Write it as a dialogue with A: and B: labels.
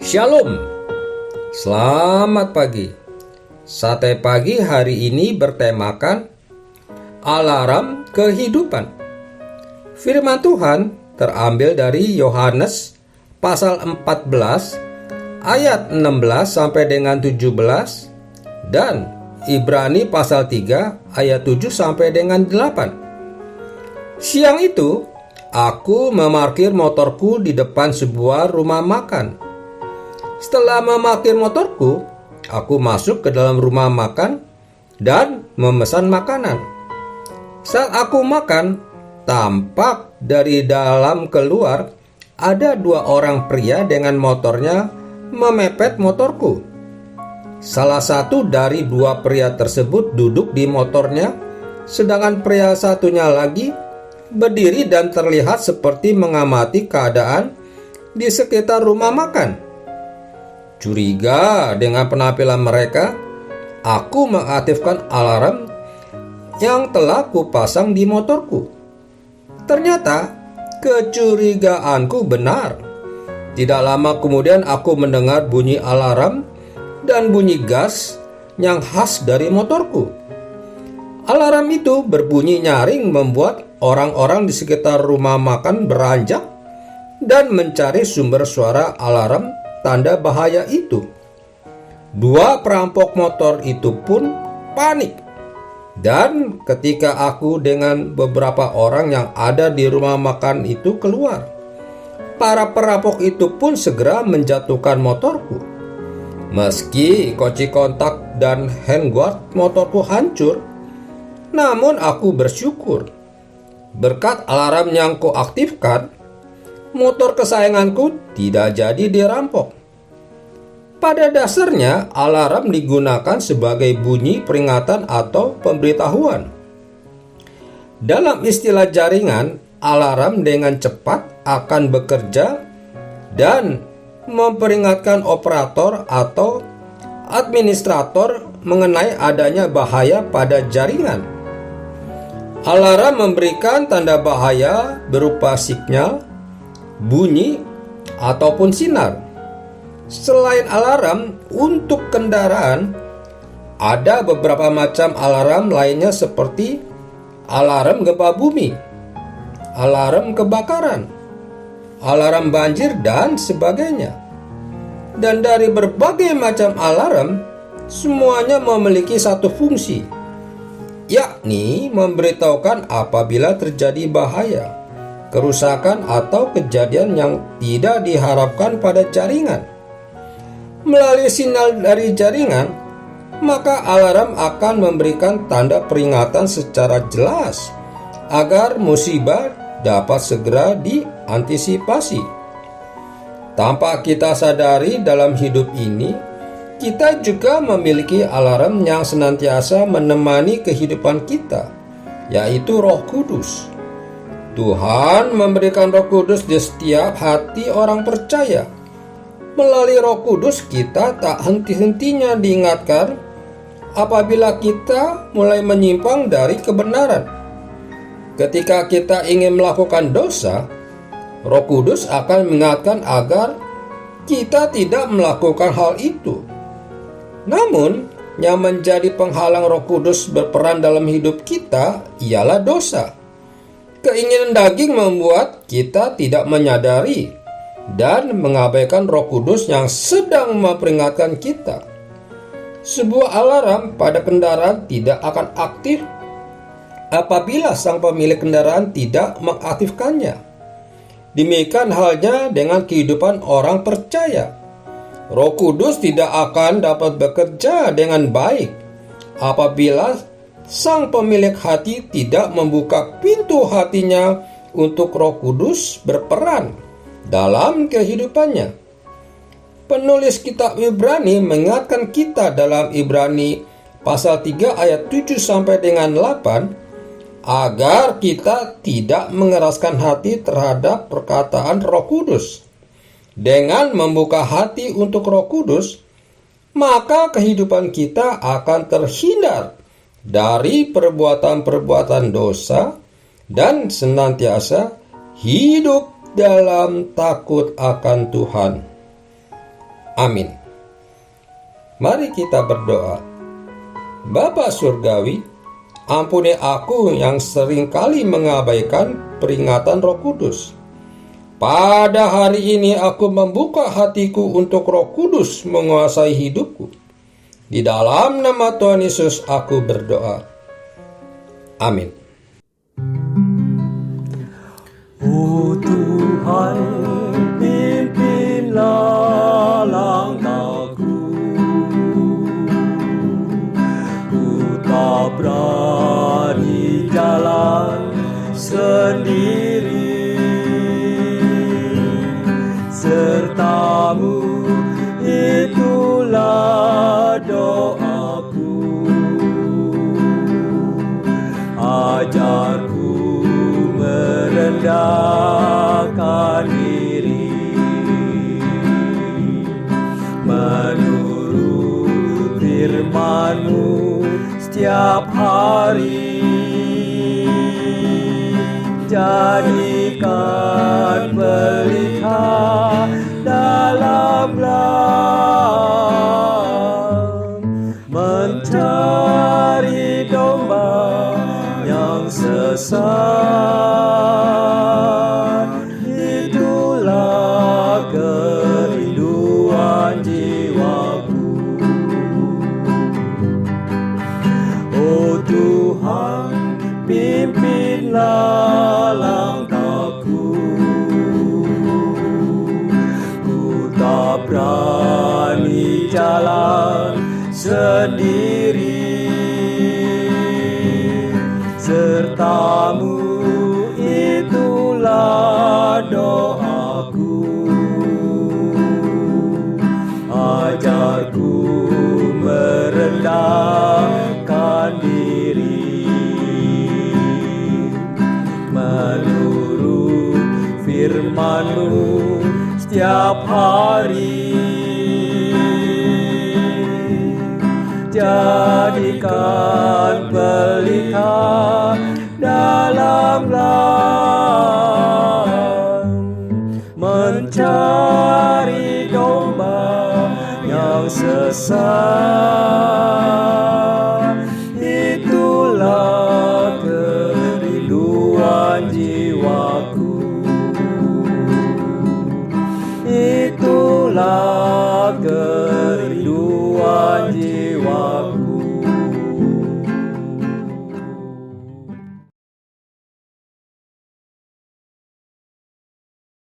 A: Shalom, selamat pagi. Sate pagi hari ini bertemakan alarm kehidupan. Firman Tuhan terambil dari Yohanes pasal 14 ayat 16 sampai dengan 17 dan Ibrani pasal 3 ayat 7 sampai dengan 8. Siang itu aku memarkir motorku di depan sebuah rumah makan. Setelah memarkir motorku, aku masuk ke dalam rumah makan dan memesan makanan. Saat aku makan, tampak dari dalam keluar ada dua orang pria dengan motornya memepet motorku. Salah satu dari dua pria tersebut duduk di motornya, sedangkan pria satunya lagi berdiri dan terlihat seperti mengamati keadaan di sekitar rumah makan. Curiga dengan penampilan mereka, aku mengaktifkan alarm yang telah kupasang di motorku. Ternyata kecurigaanku benar. Tidak lama kemudian aku mendengar bunyi alarm dan bunyi gas yang khas dari motorku. Alarm itu berbunyi nyaring membuat orang-orang di sekitar rumah makan beranjak dan mencari sumber suara alarm tanda bahaya itu. Dua perampok motor itu pun panik. Dan ketika aku dengan beberapa orang yang ada di rumah makan itu keluar, para perampok itu pun segera menjatuhkan motorku. Meski kunci kontak dan handguard motorku hancur, namun aku bersyukur. Berkat alarm yang kuaktifkan, motor kesayanganku tidak jadi dirampok. Pada dasarnya, alarm digunakan sebagai bunyi peringatan atau pemberitahuan. Dalam istilah jaringan, alarm dengan cepat akan bekerja dan memperingatkan operator atau administrator mengenai adanya bahaya pada jaringan. Alarm memberikan tanda bahaya berupa sinyal, bunyi, ataupun sinar. Selain alarm untuk kendaraan, ada beberapa macam alarm lainnya seperti alarm gempa bumi, alarm kebakaran, alarm banjir, dan sebagainya. Dan dari berbagai macam alarm, semuanya memiliki satu fungsi, yakni memberitahukan apabila terjadi bahaya, kerusakan, atau kejadian yang tidak diharapkan pada jaringan. Melalui sinyal dari jaringan, maka alarm akan memberikan tanda peringatan secara jelas agar musibah dapat segera diantisipasi. Tanpa kita sadari dalam hidup ini, kita juga memiliki alarm yang senantiasa menemani kehidupan kita, yaitu Roh Kudus. Tuhan memberikan Roh Kudus di setiap hati orang percaya. Melalui Roh Kudus kita tak henti-hentinya diingatkan apabila kita mulai menyimpang dari kebenaran. Ketika kita ingin melakukan dosa, Roh Kudus akan mengingatkan agar kita tidak melakukan hal itu. Namun, yang menjadi penghalang Roh Kudus berperan dalam hidup kita ialah dosa. Keinginan daging membuat kita tidak menyadari dan mengabaikan Roh Kudus yang sedang memperingatkan kita. Sebuah alarm pada kendaraan tidak akan aktif apabila sang pemilik kendaraan tidak mengaktifkannya. Demikian halnya dengan kehidupan orang percaya. Roh Kudus tidak akan dapat bekerja dengan baik apabila sang pemilik hati tidak membuka pintu hatinya untuk Roh Kudus berperan dalam kehidupannya. Penulis kitab Ibrani mengingatkan kita dalam Ibrani pasal 3 ayat 7 sampai dengan 8 agar kita tidak mengeraskan hati terhadap perkataan Roh Kudus. Dengan membuka hati untuk Roh Kudus, maka kehidupan kita akan terhindar dari perbuatan-perbuatan dosa dan senantiasa hidup dalam takut akan Tuhan. Amin. Mari kita berdoa. Bapa Surgawi, ampuni aku yang seringkali mengabaikan peringatan Roh Kudus. Pada hari ini aku membuka hatiku untuk Roh Kudus menguasai hidupku. Di dalam nama Tuhan Yesus aku berdoa. Amin.
B: Oh Tuhan, pimpinlah langkahku. Ku tak berani jalan sendiri. Sertamu itulah doaku. Ajarku merendahkan diri, menurut firman-Mu setiap hari. Jadikan pelita dalam gelap, mencari domba yang sesat. Itulah kerinduan jiwaku. Oh Tuhan, pimpinlah langkahku. Ku tak berani jalan sendiri. Sertamu itulah doaku. Ajarku merendahkan diri, menurut firman-Mu setiap hari. Jadikan pelita dalam gelap, mencari domba yang sesat. Itulah kerinduan jiwaku. Itulah